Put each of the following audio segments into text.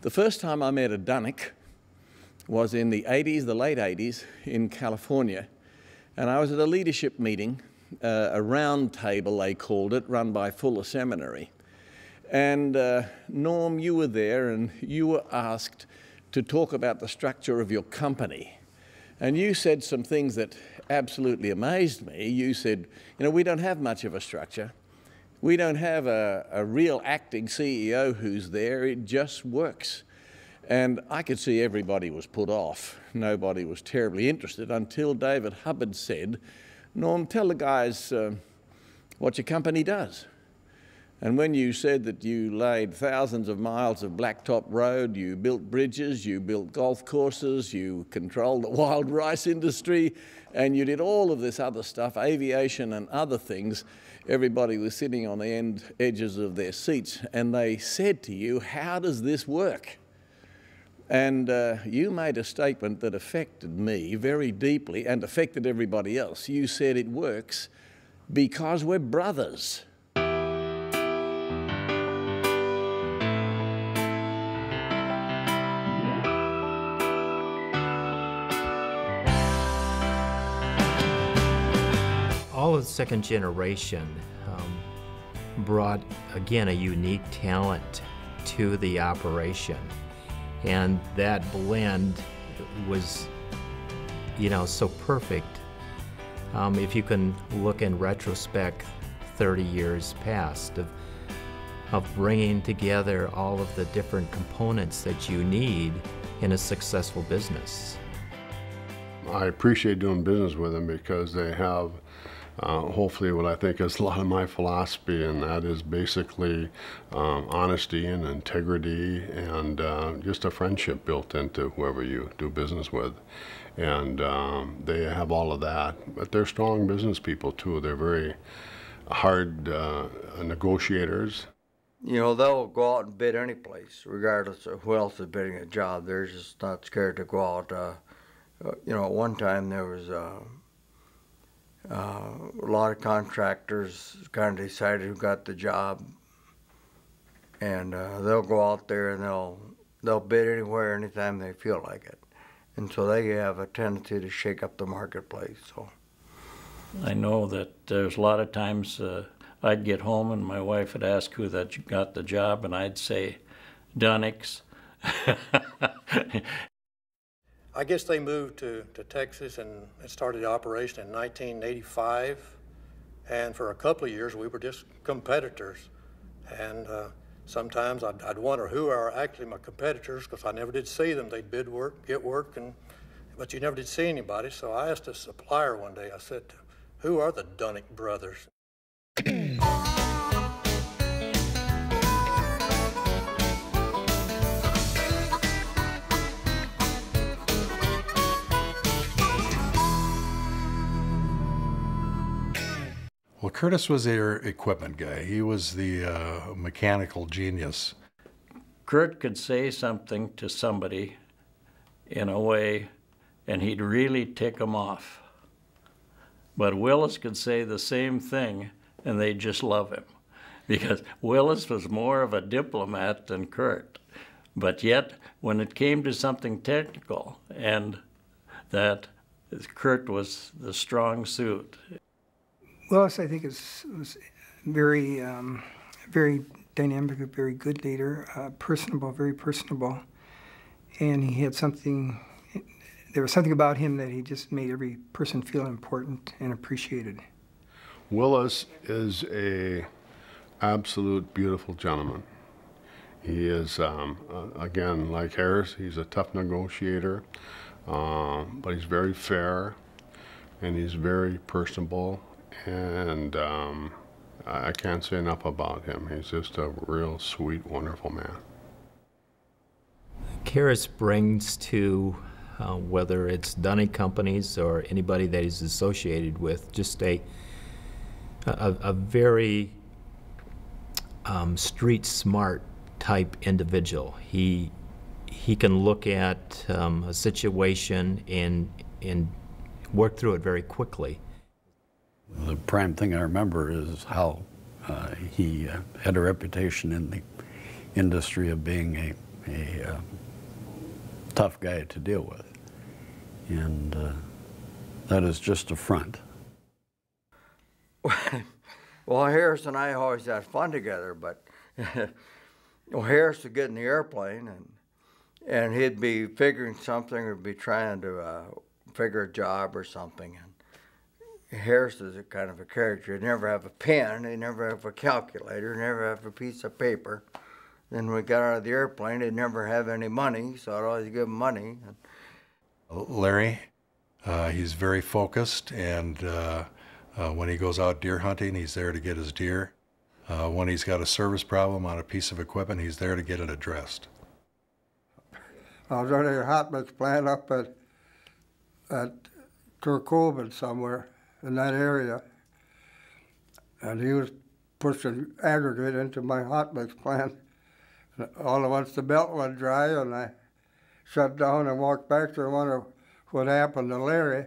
The first time I met a Duininck was in the 80s, the late 80s, in California. And I was at a leadership meeting, a round table they called it, run by Fuller Seminary. And Norm, you were there and you were asked to talk about the structure of your company. And you said some things that absolutely amazed me. You said, you know, we don't have much of a structure. We don't have a real acting CEO who's there. It just works. And I could see everybody was put off. Nobody was terribly interested until David Hubbard said, Norm, tell the guys what your company does. And when you said that you laid thousands of miles of blacktop road, you built bridges, you built golf courses, you controlled the wild rice industry, and you did all of this other stuff, aviation and other things, everybody was sitting on the edges of their seats, and they said to you, how does this work? And you made a statement that affected me very deeply and affected everybody else. You said it works because we're brothers. All of the second generation brought, again, a unique talent to the operation. And that blend was, you know, so perfect. If you can look in retrospect 30 years past of bringing together all of the different components that you need in a successful business. I appreciate doing business with them because they have hopefully what I think is a lot of my philosophy, and that is basically honesty and integrity and just a friendship built into whoever you do business with. And they have all of that, but they're strong business people too. They're very hard negotiators. You know, they'll go out and bid any place, regardless of who else is bidding a job. They're just not scared to go out. You know, at one time there was a lot of contractors kind of decided who got the job, and they'll go out there and they'll bid anywhere, anytime they feel like it, and so they have a tendency to shake up the marketplace. So I know that there's a lot of times I'd get home and my wife would ask who that got the job, and I'd say Duininck's. I guess they moved to Texas and started the operation in 1985. And for a couple of years, we were just competitors. And sometimes I'd wonder who are actually my competitors, because I never did see them. They'd bid work, get work, but you never did see anybody. So I asked a supplier one day, I said, who are the Duininck brothers? Well, Curtis was their equipment guy. He was the mechanical genius. Kurt could say something to somebody in a way, and he'd really tick them off. But Willis could say the same thing, and they'd just love him, because Willis was more of a diplomat than Kurt. But yet, when it came to something technical, and that Kurt was the strong suit. Willis, I think, was very, very dynamic, a very good leader, personable, very personable, and he had something. There was something about him that he just made every person feel important and appreciated. Willis is a absolute beautiful gentleman. He is, again, like Harris, he's a tough negotiator, but he's very fair, and he's very personable. And I can't say enough about him. He's just a real sweet, wonderful man. Harris brings to, whether it's Duininck Companies or anybody that he's associated with, just a very street smart type individual. He can look at a situation and work through it very quickly. The prime thing I remember is how he had a reputation in the industry of being a tough guy to deal with. And that is just a front. Well, Harris and I always had fun together, but well, Harris would get in the airplane and he'd be figuring something or be trying to figure a job or something. And Harris is a kind of a character. He'd never have a pen, he'd never have a calculator, never have a piece of paper. Then when we got out of the airplane, he'd never have any money, so I'd always give him money. Larry, he's very focused, and when he goes out deer hunting, he's there to get his deer. When he's got a service problem on a piece of equipment, he's there to get it addressed. I was running a hot mix plant up at Turcoven somewhere in that area, and he was pushing aggregate into my hot mix plant. And all at once the belt went dry, and I shut down and walked back there and wondered what happened to Larry.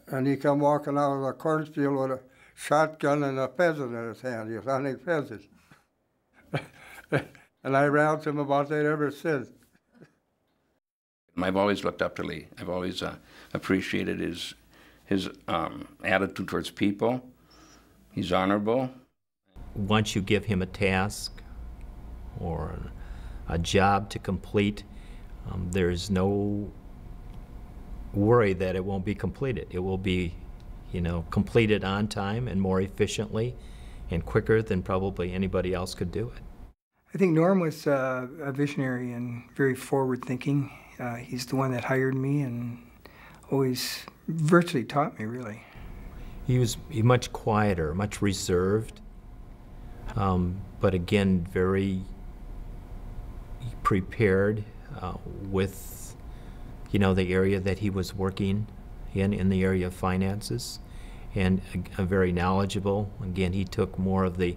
And he come walking out of the cornfield with a shotgun and a pheasant in his hand. He was hunting pheasants. And I roused him about that ever since. I've always looked up to Lee. I've always appreciated his attitude towards people. He's honorable. Once you give him a task or a job to complete, there's no worry that it won't be completed. It will be, completed on time and more efficiently and quicker than probably anybody else could do it. I think Norm was a visionary and very forward-thinking. He's the one that hired me and always virtually taught me, really. He was much quieter, much reserved, but again, very prepared with, the area that he was working in the area of finances, and very knowledgeable. Again, he took more of the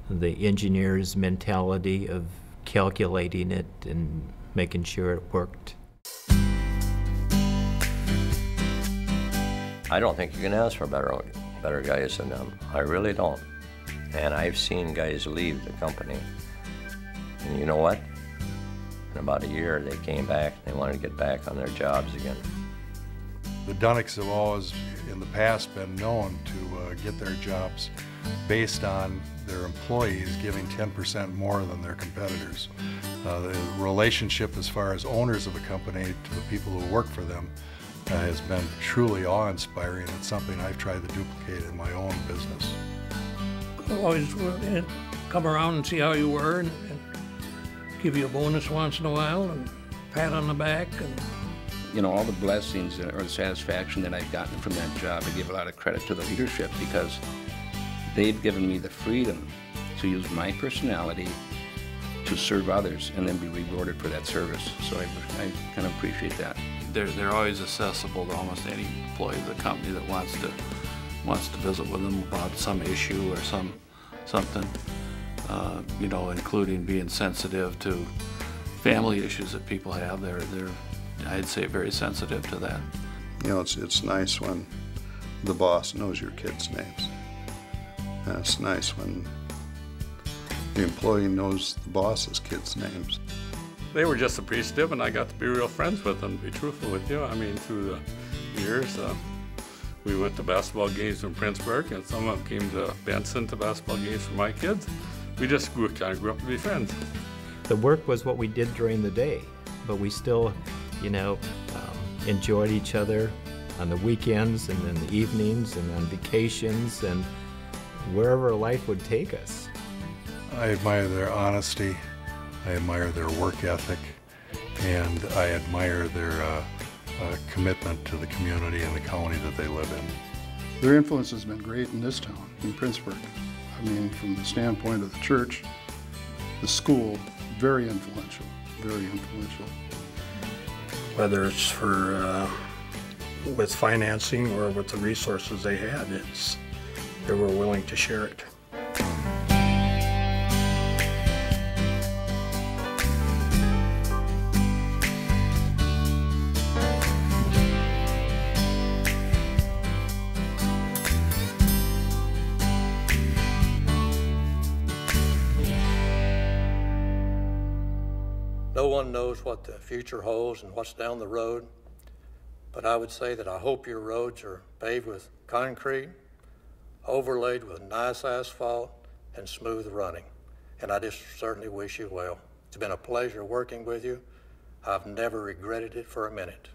engineer's mentality of calculating it and making sure it worked. I don't think you can ask for better guys than them. I really don't. And I've seen guys leave the company. And you know what? In about a year, they came back. They wanted to get back on their jobs again. The Duinicks have always, in the past, been known to get their jobs based on their employees giving 10% more than their competitors. The relationship as far as owners of a company to the people who work for them has been truly awe-inspiring. It's something I've tried to duplicate in my own business. Always come around and see how you were and give you a bonus once in a while and pat on the back. And all the blessings or the satisfaction that I've gotten from that job, I give a lot of credit to the leadership because they've given me the freedom to use my personality to serve others and then be rewarded for that service. So I kind of appreciate that. They're always accessible to almost any employee of the company that wants to visit with them about some issue or something. Including being sensitive to family issues that people have. They're I'd say very sensitive to that. It's nice when the boss knows your kids' names. And it's nice when the employee knows the boss's kids' names. They were just appreciative, and I got to be real friends with them, to be truthful with you. I mean, through the years, we went to basketball games in Princeburg, and some of them came to Benson to basketball games for my kids. We just grew up to be friends. The work was what we did during the day, but we still, enjoyed each other on the weekends and in the evenings and on vacations and wherever life would take us. I admire their honesty, I admire their work ethic, and I admire their commitment to the community and the county that they live in. Their influence has been great in this town, in Princeburg. I mean, from the standpoint of the church, the school, very influential, very influential. Whether it's for with financing or with the resources they had, they were willing to share it. No one knows what the future holds and what's down the road, but I would say that I hope your roads are paved with concrete, overlaid with nice asphalt, and smooth running. And I just certainly wish you well. It's been a pleasure working with you. I've never regretted it for a minute.